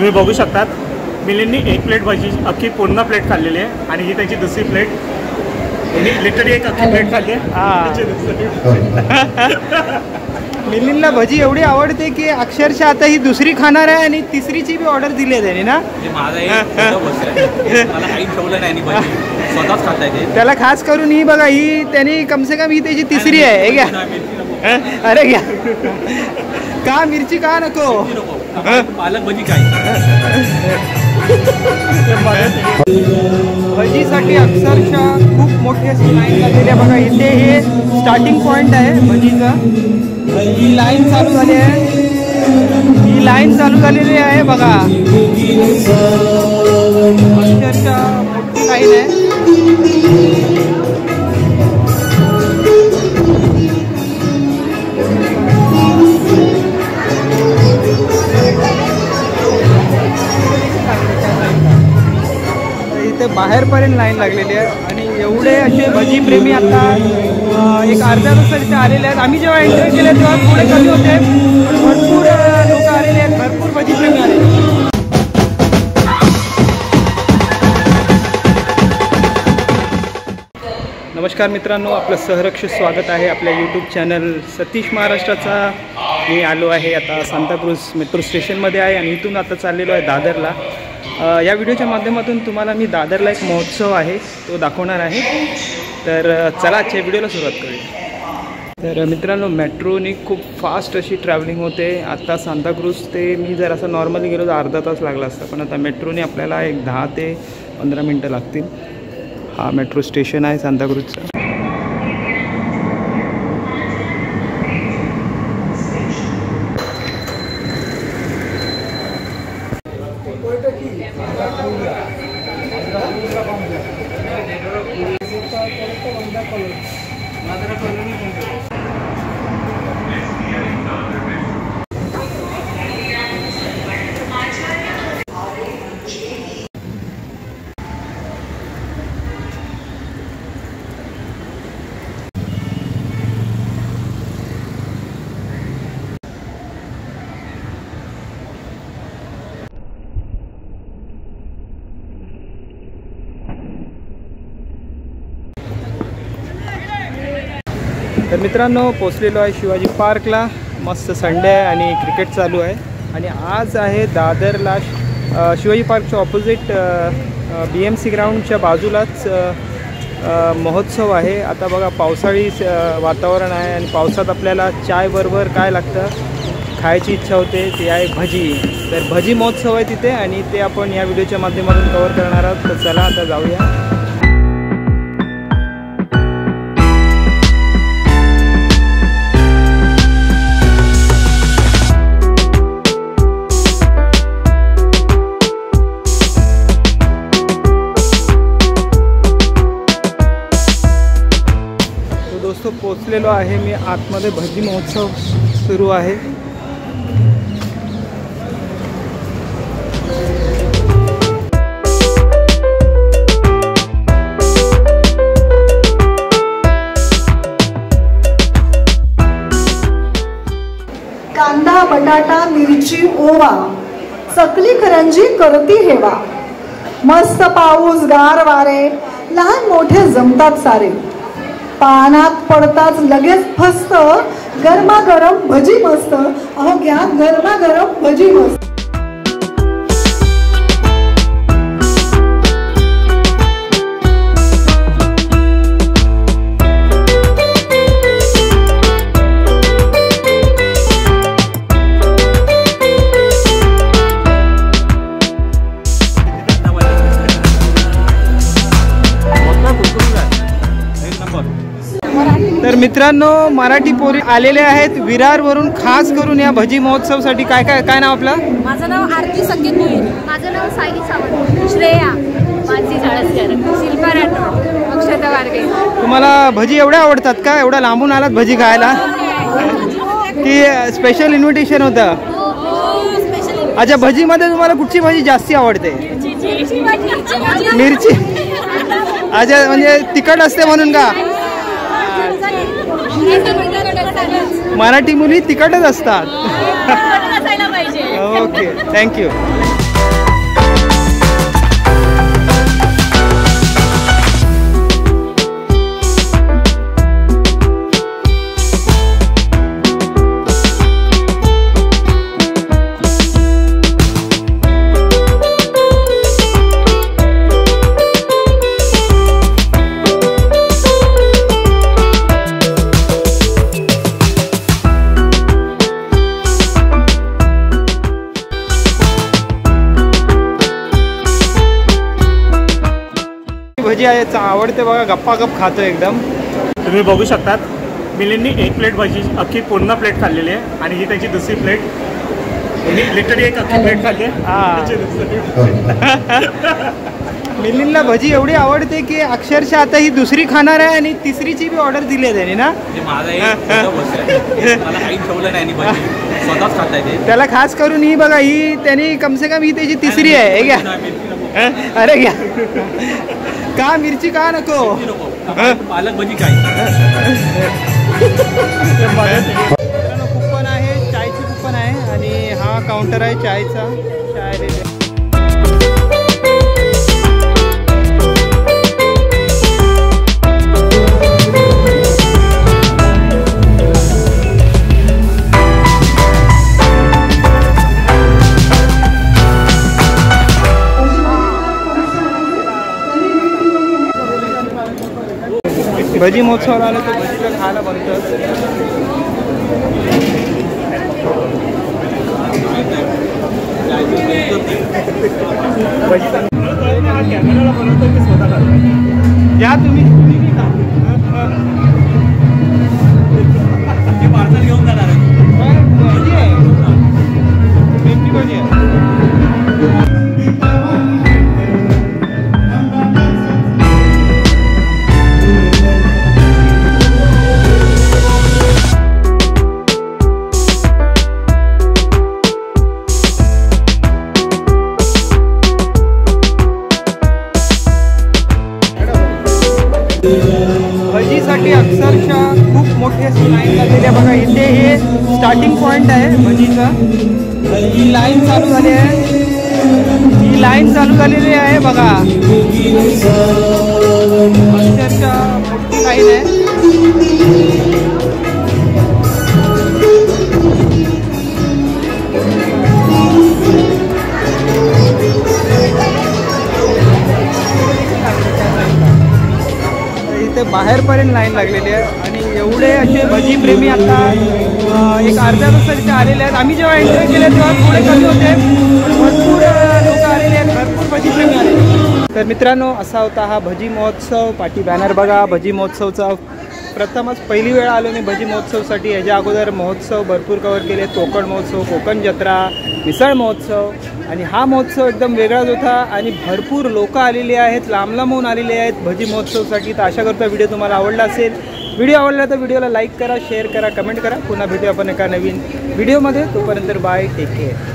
तुम्ही बघू शकतात मिलिंदनी एक प्लेट भजी अख्खी पूर्ण प्लेट खाल्लेली आहे आणि ही त्याची दुसरी प्लेट. लिटरली एक अख्खी प्लेट खाल्ली आहे. मिलिंदला भजी एवढी आवडते की अक्षरशः आता ही दुसरी खाणार आहे आणि तिसरीची बी ऑर्डर दिली आहे त्याने ना. त्याला खास करून ही बघा, ही त्यांनी कम से कम ही त्याची तिसरी आहे घ्या. अरे घ्या का मिरची का नको पालक भजी काय. भजीसाठी अक्षरशः खूप मोठी अशी लाईन लागलेली आहे बघा. इथे हे स्टार्टिंग पॉईंट आहे भजीचं. ही लाईन चालू झाली आहे, ही लाईन चालू झालेली आहे बघा. अक्षरशः मोठी लाईन आहे. इथे बाहेरपर्यंत लाईन लागलेली आहे आणि एवढे असे भजी प्रेमी आता एक अर्ध्या तासात इथे आलेले आहेत. आम्ही जेव्हा एंट्री केले तेव्हा थोडे कमी होते, भरपूर लोक आलेले आहेत, भरपूर भजी प्रेमी आलेले आहेत. नमस्कार मित्रांनो, आपलं सहर्ष स्वागत आहे आपल्या यूट्यूब चॅनल सतीश महाराष्ट्राचा. मी आलो आहे आता सांताक्रूज मेट्रो स्टेशनमध्ये आहे आणि इथून आता चाललेलो आहे दादरला. या व्हिडिओच्या माध्यमातून तुम्हाला मी दादरला एक महोत्सव आहे तो दाखवणार आहे. तर चला आजच्या व्हिडिओला सुरुवात करूया. तर मित्रांनो, मेट्रोनी खूप फास्ट अशी ट्रॅव्हलिंग होते. आता सांताक्रूज ते मी जर असं नॉर्मली गेलो तर अर्धा तास लागला असता, पण आता मेट्रोने आपल्याला एक 10 ते 15 मिनटं लागतील. हा मेट्रो स्टेशन आहे सांताक्रूजचं. तर मित्रांनो, पोचलेलो आहे शिवाजी पार्कला. मस्त संडे आहे आणि क्रिकेट चालू आहे. आणि आज आहे दादरला शिवाजी पार्कच्या ऑपोजिट BMC ग्राउंडच्या बाजूलाच महोत्सव आहे. आता बघा पावसाळी वातावरण आहे आणि पावसात आपल्याला चायबरोबर काय लागतं, खायची इच्छा होते, ते आहे भजी. तर भजी महोत्सव आहे तिथे आणि ते आपण या व्हिडिओच्या माध्यमातून कव्हर करणार आहोत. तर चला आता जाऊया. पोचलेलो आहे मी आतमध्ये. भजी महोत्सव सुरू आहे. कांदा बटाटा मिरची ओवा चकली करंजी करती हेवा. मस्त पाऊस गार वारे लहान मोठे जमतात सारे. पानात पडताच लगेच फस्त गरमागरम भजी मस्त. अहो घ्या गरमागरम भजी मस्त. तर मित्रांनो, मराठी पोरी आलेले आहेत विरारवरून खास करून या भजी महोत्सवसाठी. काय काय काय नाव आपलं? माझं नाव आरती संकेत भोईर. माझं नाव साई सावंत. श्रेया मानसी साळसकर. शिल्पा राठोड. अक्षता वारगे. तुम्हाला भजी एवढ्या आवडतात का? एवढ्या लांबून आलात भजी खायला की स्पेशल इन्व्हिटेशन होतं? अच्छा, भजीमध्ये तुम्हाला कुठची भाजी जास्ती आवडते? मिरची. अच्छा, म्हणजे तिखट असते म्हणून का? मराठी मुली तिखटच असतात. Okay, thank you. भजी आहे आवडते बघा, गप्पा गप खातो एकदम. तुम्ही बघू शकतात मिलिंदनी एक प्लेट भजी अख्खी पूर्ण प्लेट खाल्लेली आहे आणि ही त्याची दुसरी प्लेट. लिटरली एक अख्खी प्लेट खाल्ली आहे. मिलिंदला भजी एवढी आवडते की अक्षरशः आता ही दुसरी खाणार आहे आणि तिसरीची बी ऑर्डर दिली आहे त्याने ना. माझा एक मला काही ठेवलं नाही भजी स्वतःच खाता येते. त्याला खास करून ही बघा, ही त्यांनी कमसे कम ही त्याची तिसरी आहे. हे घ्या. अरे घ्या. का मिरची का नको? पालक भजी काय? कुपन आहे, चायची कुपन आहे आणि हा काउंटर आहे चायचा. चाय भजी महोत्सवाला आलं तर भजीला खायला बनतं. कॅमेराला बनवतो की स्वतः या तुम्ही पार्सल घेऊन जाणार आहे. भजी आहे, मेथी भजी आहे. भजीसाठी अक्षरशः खूप मोठे लाईन लागलेली आहे बघा. इथे हे स्टार्टिंग पॉईंट आहे भजीचा. ही लाईन चालू झाली आहे, ही लाईन चालू झालेली आहे बघा. अक्षरशः मोठी लाईन आहे. इथे बाहेरपर्यंत लाईन लागलेली आहे आणि एवढे असे भजी प्रेमी आता एक अर्ध्या तासात इथे आलेले आहेत. आम्ही जेव्हा एंट्री केले तेव्हा थोडे कमी होते, भरपूर लोक आलेले आहेत, भरपूर भजी प्रेमी आले. तर मित्रांनो, असा होता हा भजी महोत्सव. पाठी बॅनर बघा. भजी महोत्सवचा प्रथमच पहिली वेळ आलो मी भजी महोत्सवसाठी. याच्या अगोदर महोत्सव भरपूर कवर केले. कोकण महोत्सव, कोकण जत्रा, मिसळ महोत्सव आणि हा महोत्सव एकदम वेगळाच होता आणि भरपूर लोक आलेली आहेत, लांब लांबून आलेले आहेत भजी महोत्सवसाठी. तर आशा करतो व्हिडिओ तुम्हाला आवडला असेल. व्हिडिओ आवडला तर व्हिडिओला लाईक करा, शेअर करा, कमेंट करा. पुन्हा भेटू आपण एका नवीन व्हिडिओमध्ये. तोपर्यंत बाय, टेक केअर.